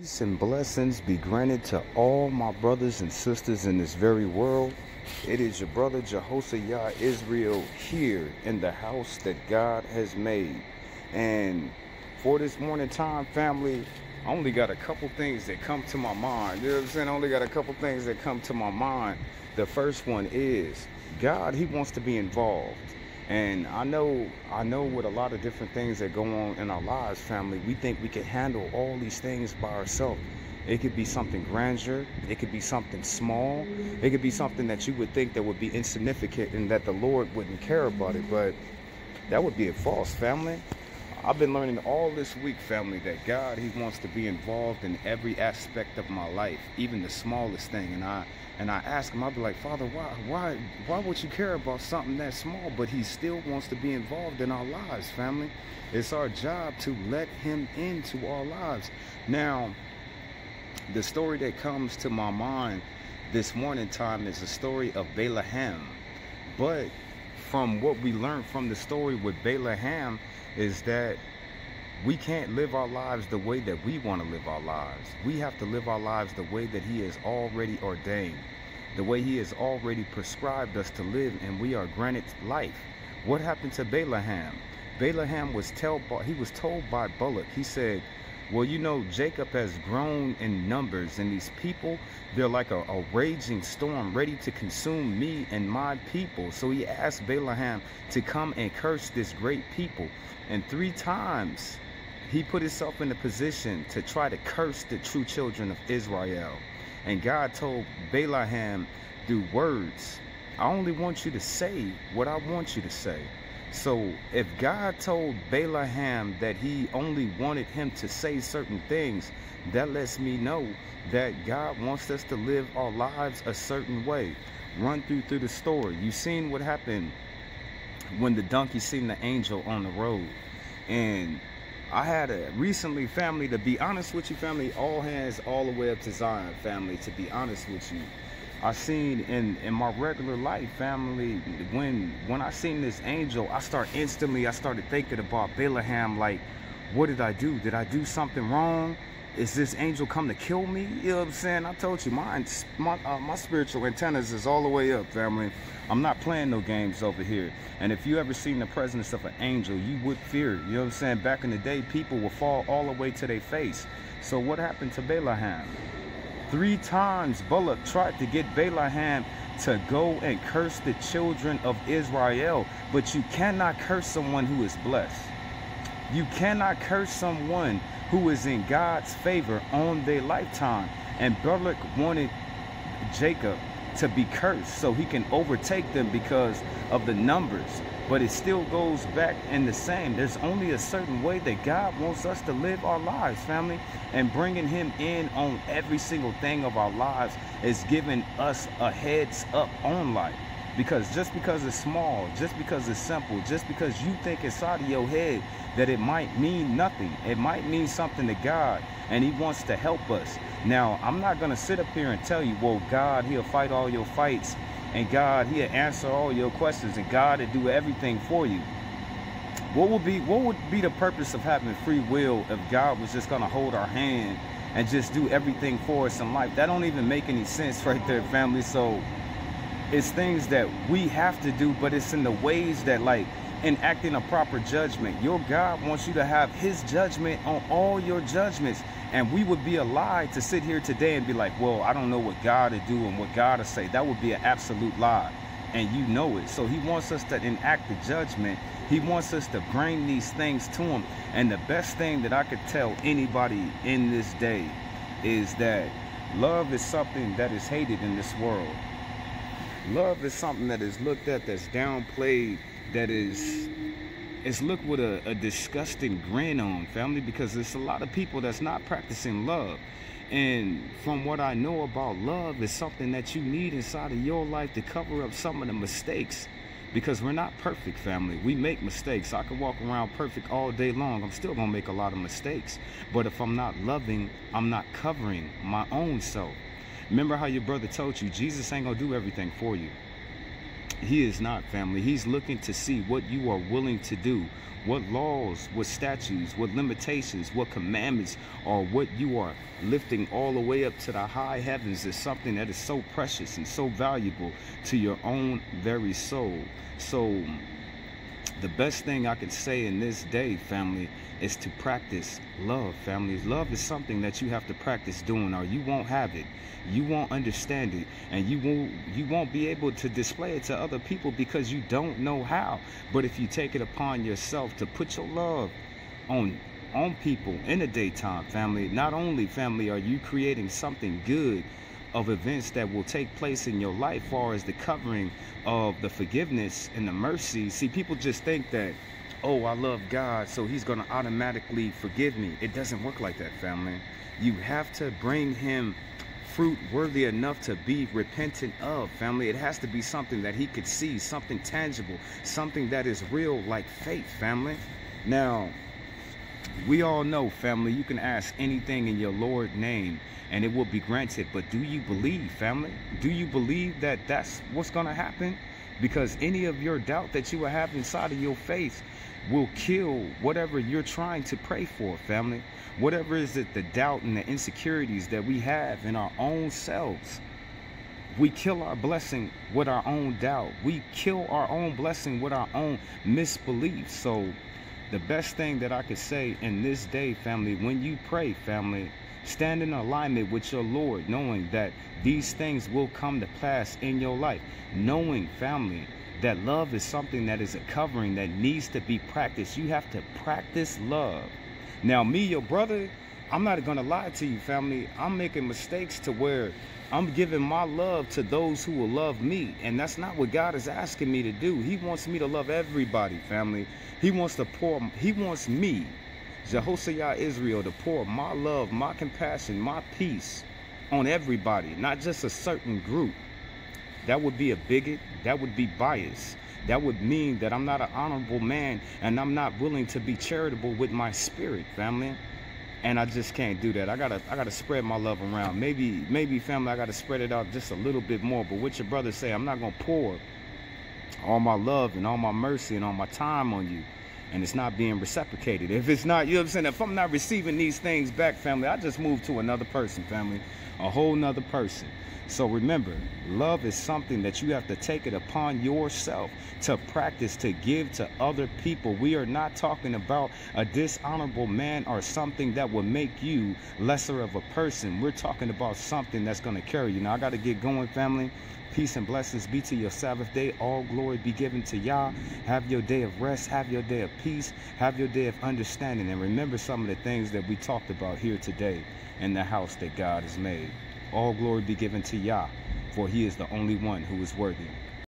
Peace and blessings be granted to all my brothers and sisters in this very world. It is your brother Jehoshaphat Israel here in the house that God has made. And for this morning time, family, I only got a couple things that come to my mind. You know what I'm saying? I only got a couple things that come to my mind. The first one is God, he wants to be involved. And I know with a lot of different things that go on in our lives, family, we think we can handle all these things by ourselves. It could be something grandeur. It could be something small. It could be something that you would think that would be insignificant and that the Lord wouldn't care about it. But that would be a false, family. I've been learning all this week, family, that God, he wants to be involved in every aspect of my life, even the smallest thing. And I ask him, I'll be like, Father, why would you care about something that small? But he still wants to be involved in our lives, family. It's our job to let him into our lives. Now, the story that comes to my mind this morning time is the story of Balaam. But from what we learned from the story with Balaam is that we can't live our lives the way that we want to live our lives. We have to live our lives the way that he has already ordained, the way he has already prescribed us to live, and we are granted life. What happened to Balaam? Balaam was told by Balak, he said, well, you know, Jacob has grown in numbers, and these people, they're like a raging storm ready to consume me and my people. So he asked Balaam to come and curse this great people. And 3 times he put himself in a position to try to curse the true children of Israel. And God told Balaam through words, I only want you to say what I want you to say. So if God told Balaam that he only wanted him to say certain things, that lets me know that God wants us to live our lives a certain way. Run through the story. You've seen what happened when the donkey seen the angel on the road. And I had recently, family, to be honest with you, family, all hands all the way up to Zion, family, to be honest with you. I seen in my regular life, family, when I seen this angel, I started thinking about Balaam, like, what did I do? Did I do something wrong? Is this angel come to kill me? You know what I'm saying? I told you, my spiritual antennas is all the way up, family. I'm not playing no games over here. And if you ever seen the presence of an angel, you would fear it. You know what I'm saying? Back in the day, people would fall all the way to their face. So what happened to Balaam? 3 times Balak tried to get Balaam to go and curse the children of Israel. But you cannot curse someone who is blessed. You cannot curse someone who is in God's favor on their lifetime. And Balak wanted Jacob to be cursed so he can overtake them because of the numbers. But it still goes back in the same. There's only a certain way that God wants us to live our lives, family. And bringing him in on every single thing of our lives is giving us a heads up on life. Because just because it's small, just because it's simple, just because you think inside of your head that it might mean nothing, it might mean something to God, and he wants to help us. Now, I'm not going to sit up here and tell you, well, God, he'll fight all your fights, and God, he'll answer all your questions, and God will do everything for you. What would be the purpose of having free will if God was just going to hold our hand and just do everything for us in life? That don't even make any sense right there, family. So it's things that we have to do, but it's in the ways that, like, enacting a proper judgment. Your God wants you to have his judgment on all your judgments. And we would be a lie to sit here today and be like, well, I don't know what God would do and what God would say. That would be an absolute lie. And you know it. So he wants us to enact the judgment. He wants us to bring these things to him. And the best thing that I could tell anybody in this day is that love is something that is hated in this world. Love is something that is looked at, that's downplayed, that is looked with a disgusting grin on, family, because there's a lot of people that's not practicing love. And from what I know about love, is something that you need inside of your life to cover up some of the mistakes. Because we're not perfect, family. We make mistakes. I can walk around perfect all day long. I'm still gonna make a lot of mistakes. But if I'm not loving, I'm not covering my own self. Remember how your brother told you, Jesus ain't gonna do everything for you. He is not, family. He's looking to see what you are willing to do, what laws, what statutes, what limitations, what commandments, or what you are lifting all the way up to the high heavens is something that is so precious and so valuable to your own very soul. So the best thing I can say in this day, family, is to practice love, family. Love is something that you have to practice doing, or you won't have it. You won't understand it, and you won't be able to display it to other people because you don't know how. But if you take it upon yourself to put your love on people in the daytime, family, not only, family, are you creating something good of events that will take place in your life, far as the covering of the forgiveness and the mercy. See, people just think that, oh, I love God, so he's going to automatically forgive me. It doesn't work like that, family. You have to bring him fruit worthy enough to be repentant of, family. It has to be something that he could see, something tangible, something that is real, like faith, family. Now, we all know, family, you can ask anything in your Lord's name and it will be granted. But do you believe, family? Do you believe that that's what's going to happen? Because any of your doubt that you will have inside of your faith will kill whatever you're trying to pray for, family. Whatever is it, the doubt and the insecurities that we have in our own selves. We kill our blessing with our own doubt. We kill our own blessing with our own misbelief. So the best thing that I could say in this day, family, when you pray, family, stand in alignment with your Lord, knowing that these things will come to pass in your life. Knowing, family, that love is something that is a covering that needs to be practiced. You have to practice love. Now, me, your brother, I'm not going to lie to you, family. I'm making mistakes to where I'm giving my love to those who will love me. And that's not what God is asking me to do. He wants me to love everybody, family. He wants me, Jehoshaphat Israel, to pour my love, my compassion, my peace on everybody, not just a certain group. That would be a bigot. That would be bias. That would mean that I'm not an honorable man and I'm not willing to be charitable with my spirit, family. And I just can't do that. I gotta spread my love around. Maybe, family, I gotta spread it out just a little bit more. But what your brother say, I'm not gonna pour all my love and all my mercy and all my time on you, and it's not being reciprocated. If it's not, you know what I'm saying? If I'm not receiving these things back, family, I just move to another person, family, a whole nother person. So remember, love is something that you have to take it upon yourself to practice, to give to other people. We are not talking about a dishonorable man or something that will make you lesser of a person. We're talking about something that's going to carry you. Now, I got to get going, family. Peace and blessings be to your Sabbath day. All glory be given to Yah. Have your day of rest. Have your day of peace. Have your day of understanding. And remember some of the things that we talked about here today in the house that God has made. All glory be given to Yah, for he is the only one who is worthy.